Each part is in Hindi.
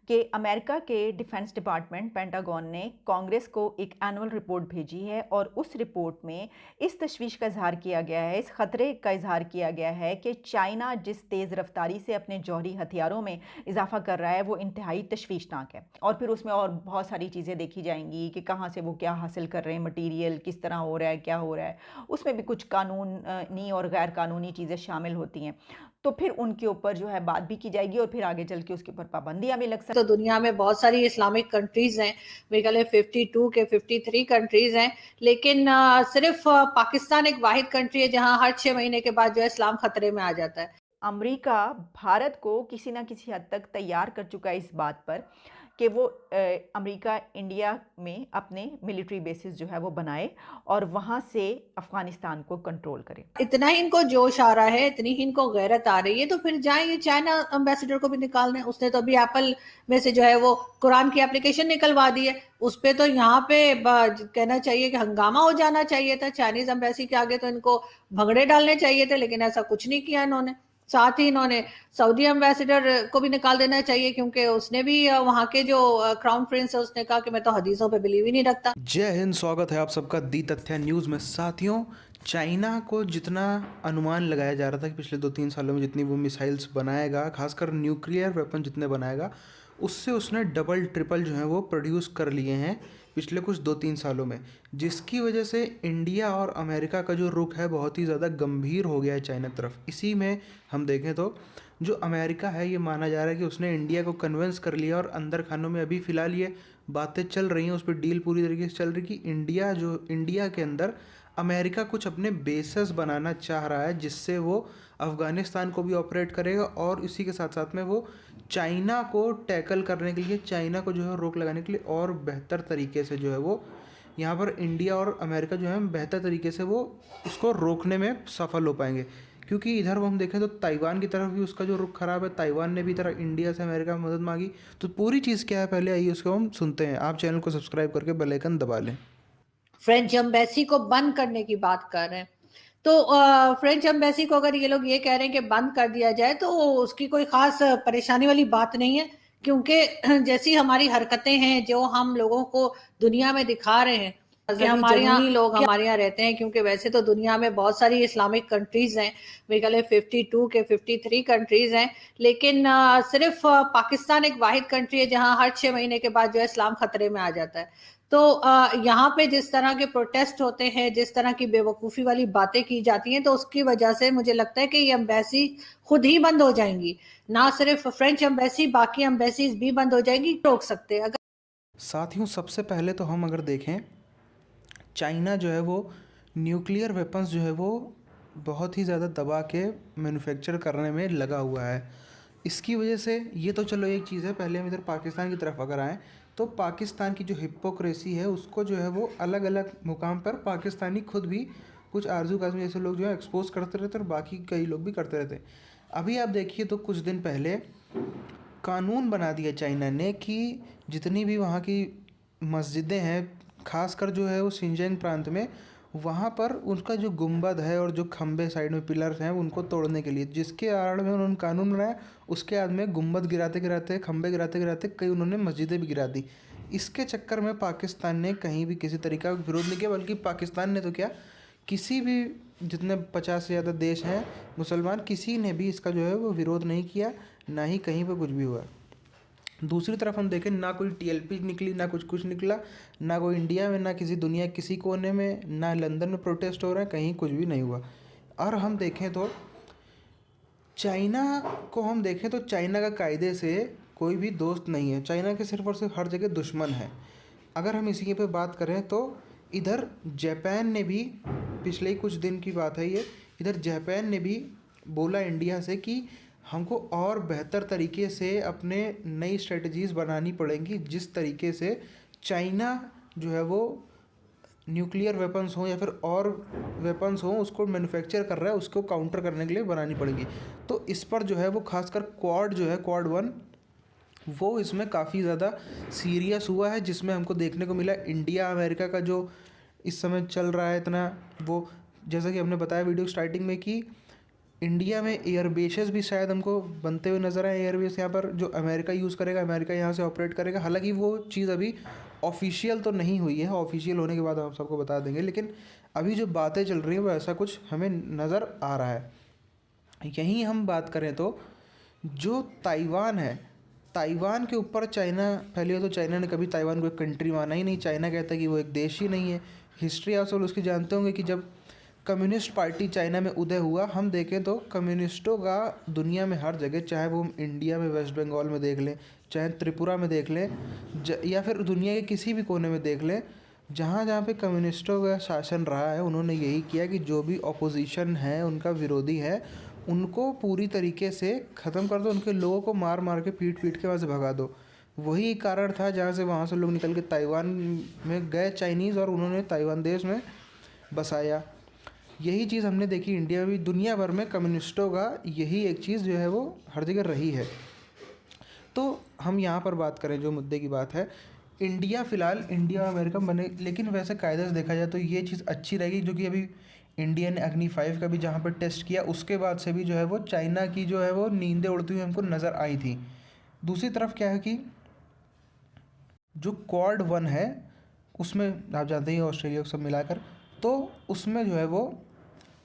कि अमेरिका के डिफेंस डिपार्टमेंट पेंटागन ने कांग्रेस को एक एनुअल रिपोर्ट भेजी है और उस रिपोर्ट में इस तशवीश का इजहार किया गया है, इस खतरे का इजहार किया गया है कि चाइना जिस तेज़ रफ्तारी से अपने जौहरी हथियारों में इजाफा कर रहा है वो इंतहाई तशवीशनाक है। और फिर उसमें और बहुत सारी चीज़ें देखी जाएंगी कि कहाँ से वो क्या हासिल कर रहे हैं, मटीरियल किस तरह हो रहा है, क्या हो रहा है। उसमें भी कुछ कानूनी और गैर कानूनी चीज़ें शामिल होती हैं। तो फिर उनके ऊपर जो है बात भी की जाएगी और फिर आगे चल के उसके ऊपर पाबंदियां भी लग सकती। तो दुनिया में बहुत सारी इस्लामिक कंट्रीज हैं, मेरे ख्याल 52 के 53 कंट्रीज हैं, लेकिन सिर्फ पाकिस्तान एक वाहिद कंट्री है जहां हर 6 महीने के बाद जो है इस्लाम खतरे में आ जाता है। अमेरिका भारत को किसी ना किसी हद तक तैयार कर चुका है इस बात पर कि वो अमेरिका इंडिया में अपने मिलिट्री बेसिस जो है वो बनाए और वहाँ से अफगानिस्तान को कंट्रोल करे। इतना ही इनको जोश आ रहा है, इतनी ही इनको गैरत आ रही है, तो फिर जाए ये चाइना एम्बेसडर को भी निकाल दें। उसने तो अभी एप्पल में से जो है वो कुरान की एप्लीकेशन निकलवा दी है। उस पे तो यहाँ पे कहना चाहिए कि हंगामा हो जाना चाहिए था। चाइनीज एम्बेसी के आगे तो इनको भंगड़े डालने चाहिए थे, लेकिन ऐसा कुछ नहीं किया इन्होंने। साथ ही इन्होंने सऊदी एम्बेसडर को भी निकाल देना चाहिए, क्योंकि उसने भी वहां के जो क्राउन प्रिंस है उसने कहा कि मैं तो हदीसों पे बिलीव ही नहीं रखता। जय हिंद, स्वागत है आप सबका दी तथ्य न्यूज़ में। साथियों, चाइना को जितना अनुमान लगाया जा रहा था कि पिछले 2-3 सालों में जितनी वो मिसाइल्स बनाएगा, खासकर न्यूक्लियर वेपन जितने बनाएगा, उससे उसने डबल ट्रिपल जो है वो प्रोड्यूस कर लिए हैं पिछले कुछ 2-3 सालों में, जिसकी वजह से इंडिया और अमेरिका का जो रुख है बहुत ही ज़्यादा गंभीर हो गया है चाइना तरफ। इसी में हम देखें तो जो अमेरिका है, ये माना जा रहा है कि उसने इंडिया को कन्विंस कर लिया और अंदर खानों में अभी फ़िलहाल ये बातें चल रही हैं, उस पर डील पूरी तरीके से चल रही कि इंडिया के अंदर अमेरिका कुछ अपने बेसेस बनाना चाह रहा है, जिससे वो अफ़गानिस्तान को भी ऑपरेट करेगा और इसी के साथ साथ में वो चाइना को टैकल करने के लिए, चाइना को जो है रोक लगाने के लिए और बेहतर तरीके से जो है वो यहाँ पर इंडिया और अमेरिका जो है बेहतर तरीके से वो उसको रोकने में सफल हो पाएंगे। क्योंकि इधर वो हम देखें तो ताइवान की तरफ भी उसका जो रुख खराब है, ताइवान ने भी तरह इंडिया से अमेरिका में मदद मांगी। तो पूरी चीज़ क्या है, पहले आइए उसको हम सुनते हैं। आप चैनल को सब्सक्राइब करके बेल आइकन दबा लें। फ्रेंच एम्बेसी को बंद करने की बात कर रहे हैं, तो फ्रेंच एम्बेसी को अगर ये लोग ये कह रहे हैं कि बंद कर दिया जाए, तो उसकी कोई खास परेशानी वाली बात नहीं है, क्योंकि जैसी हमारी हरकतें हैं जो हम लोगों को दुनिया में दिखा रहे हैं कि हमारे यहाँ लोग हमारे यहाँ रहते हैं, क्योंकि वैसे तो दुनिया में बहुत सारी इस्लामिक कंट्रीज हैं, मेरे ख्याल 52 के 53 कंट्रीज हैं, लेकिन सिर्फ पाकिस्तान एक वाहिद कंट्री है जहां हर 6 महीने के बाद जो है इस्लाम खतरे में आ जाता है। तो यहाँ पे जिस तरह के प्रोटेस्ट होते हैं, जिस तरह की बेवकूफ़ी वाली बातें की जाती हैं, तो उसकी वजह से मुझे लगता है कि ये एम्बेसी खुद ही बंद हो जाएंगी। ना सिर्फ फ्रेंच एम्बेसी, बाकी एम्बेसीज भी बंद हो जाएंगी, रोक सकते हैं। साथियों, सबसे पहले तो हम अगर देखें, चाइना जो है वो न्यूक्लियर वेपन्स जो है वो बहुत ही ज़्यादा दबा के मैन्युफैक्चर करने में लगा हुआ है। इसकी वजह से ये तो चलो एक चीज़ है। पहले हम इधर पाकिस्तान की तरफ अगर आएँ तो पाकिस्तान की जो हिपोक्रेसी है उसको जो है वो अलग अलग मुकाम पर पाकिस्तानी खुद भी कुछ आरजू काजमी जैसे लोग जो है एक्सपोज करते रहते हैं और बाकी कई लोग भी करते रहते हैं। अभी आप देखिए तो कुछ दिन पहले कानून बना दिया चाइना ने कि जितनी भी वहाँ की मस्जिदें हैं, खासकर जो है वो शिनजियांग प्रांत में, वहाँ पर उनका जो गुंबद है और जो खंबे साइड में पिलर्स हैं उनको तोड़ने के लिए, जिसके आड़ में उन्होंने कानून बनाया, उसके आड़ में गुंबद गिराते गिराते, खंबे गिराते गिराते कई उन्होंने मस्जिदें भी गिरा दी। इसके चक्कर में पाकिस्तान ने कहीं भी किसी तरीका का विरोध नहीं किया, बल्कि पाकिस्तान ने तो क्या, किसी भी जितने 50 से ज़्यादा देश हैं मुसलमान, किसी ने भी इसका जो है वो विरोध नहीं किया, ना ही कहीं पर कुछ भी हुआ। दूसरी तरफ हम देखें, ना कोई टीएलपी निकली, ना कुछ निकला, ना कोई इंडिया में, ना किसी दुनिया किसी कोने में, ना लंदन में प्रोटेस्ट हो रहा है, कहीं कुछ भी नहीं हुआ। और हम देखें तो चाइना का कायदे से कोई भी दोस्त नहीं है। चाइना के सिर्फ और सिर्फ हर जगह दुश्मन है। अगर हम इसी पे बात करें तो इधर जापान ने भी, पिछले ही कुछ दिन की बात है ये, इधर जापान ने भी बोला इंडिया से कि हमको और बेहतर तरीके से अपने नई स्ट्रेटजीज़ बनानी पड़ेंगी, जिस तरीके से चाइना जो है वो न्यूक्लियर वेपन्स हो या फिर और वेपन्स हो उसको मैन्युफैक्चर कर रहा है, उसको काउंटर करने के लिए बनानी पड़ेगी। तो इस पर जो है वो खासकर क्वाड जो है, क्वाड 1, वो इसमें काफ़ी ज़्यादा सीरियस हुआ है, जिसमें हमको देखने को मिला इंडिया अमेरिका का जो इस समय चल रहा है इतना, वो जैसा कि हमने बताया वीडियो स्टार्टिंग में कि इंडिया में एयर बेसेस भी शायद हमको बनते हुए नज़र आए। एयर बेस यहाँ पर जो अमेरिका यूज़ करेगा, अमेरिका यहाँ से ऑपरेट करेगा। हालांकि वो चीज़ अभी ऑफिशियल तो नहीं हुई है, ऑफिशियल होने के बाद हम सबको बता देंगे, लेकिन अभी जो बातें चल रही हैं वो ऐसा कुछ हमें नज़र आ रहा है। यहीं हम बात करें तो जो ताइवान है, ताइवान के ऊपर चाइना, पहले तो चाइना ने कभी ताइवान को एक कंट्री माना ही नहीं। चाइना कहता है कि वो एक देश ही नहीं है। हिस्ट्री आप सब उसकी जानते होंगे कि जब कम्युनिस्ट पार्टी चाइना में उदय हुआ, हम देखें तो कम्युनिस्टों का दुनिया में हर जगह, चाहे वो हम इंडिया में वेस्ट बंगाल में देख लें, चाहे त्रिपुरा में देख लें, या फिर दुनिया के किसी भी कोने में देख लें, जहाँ जहाँ पे कम्युनिस्टों का शासन रहा है, उन्होंने यही किया कि जो भी ऑपोजिशन है, उनका विरोधी है, उनको पूरी तरीके से ख़त्म कर दो, उनके लोगों को मार मार के पीट पीट के वहाँ से भगा दो। वही कारण था जहाँ से वहाँ से लोग निकल के ताइवान में गए चाइनीज़, और उन्होंने ताइवान देश में बसाया। यही चीज़ हमने देखी इंडिया में भी। दुनिया भर में कम्युनिस्टों का यही एक चीज़ जो है वो हर जगह रही है। तो हम यहाँ पर बात करें जो मुद्दे की बात है, इंडिया फ़िलहाल इंडिया और अमेरिका बने, लेकिन वैसे कायदे से देखा जाए तो ये चीज़ अच्छी रहेगी, जो कि अभी इंडिया ने अग्नि 5 का भी जहाँ पर टेस्ट किया, उसके बाद से भी जो है वो चाइना की जो है वो नींदें उड़ती हुई हमको नज़र आई थी। दूसरी तरफ क्या है कि जो क्वाड 1 है, उसमें आप जानते ही ऑस्ट्रेलिया को सब मिलाकर, तो उसमें जो है वो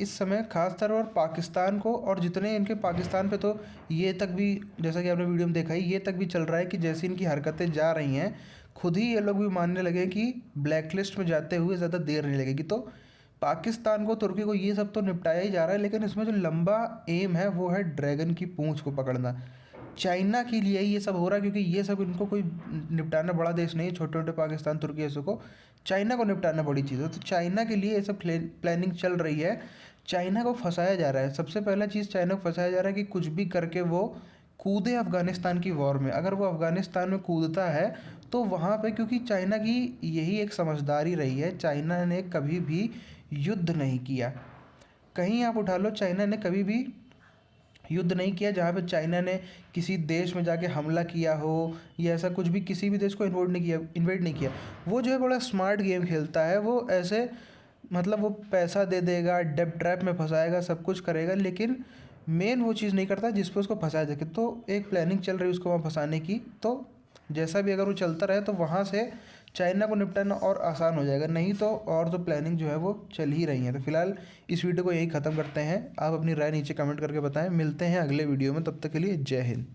इस समय खासतौर पर पाकिस्तान को, और जितने इनके पाकिस्तान पे, तो ये तक भी, जैसा कि आपने वीडियो में देखा ही, ये तक भी चल रहा है कि जैसी इनकी हरकतें जा रही हैं, खुद ही ये लोग भी मानने लगे कि ब्लैक लिस्ट में जाते हुए ज़्यादा देर नहीं लगेगी। तो पाकिस्तान को, तुर्की को, ये सब तो निपटाया ही जा रहा है, लेकिन इसमें जो लंबा एम है वो है ड्रैगन की पूंछ को पकड़ना। चाइना के लिए ये सब हो रहा है, क्योंकि ये सब इनको कोई निपटाना बड़ा देश नहीं है, छोटे छोटे पाकिस्तान, तुर्की ऐसों को, चाइना को निपटाना बड़ी चीज़ है। तो चाइना के लिए ये सब प्लानिंग चल रही है। चाइना को फंसाया जा रहा है। सबसे पहला चीज़ चाइना को फंसाया जा रहा है कि कुछ भी करके वो कूदे अफ़गानिस्तान की वॉर में। अगर वो अफ़गानिस्तान में कूदता है तो वहाँ पे, क्योंकि चाइना की यही एक समझदारी रही है, चाइना ने कभी भी युद्ध नहीं किया। कहीं आप उठा लो, चाइना ने कभी भी युद्ध नहीं किया जहाँ पे चाइना ने किसी देश में जाके हमला किया हो, या ऐसा कुछ भी, किसी भी देश को इन्वेड नहीं किया। वो जो है बड़ा स्मार्ट गेम खेलता है। वो ऐसे, मतलब वो पैसा दे देगा, डेब्ट ट्रैप में फंसाएगा, सब कुछ करेगा, लेकिन मेन वो चीज़ नहीं करता जिस पे उसको फंसाया जाए। तो एक प्लानिंग चल रही है उसको वहाँ फंसाने की। तो जैसा भी अगर वो चलता रहे तो वहाँ से चाइना को निपटाना और आसान हो जाएगा, नहीं तो और तो प्लानिंग जो है वो चल ही रही है। तो फिलहाल इस वीडियो को यहीं ख़त्म करते हैं। आप अपनी राय नीचे कमेंट करके बताएं। मिलते हैं अगले वीडियो में, तब तक के लिए जय हिंद।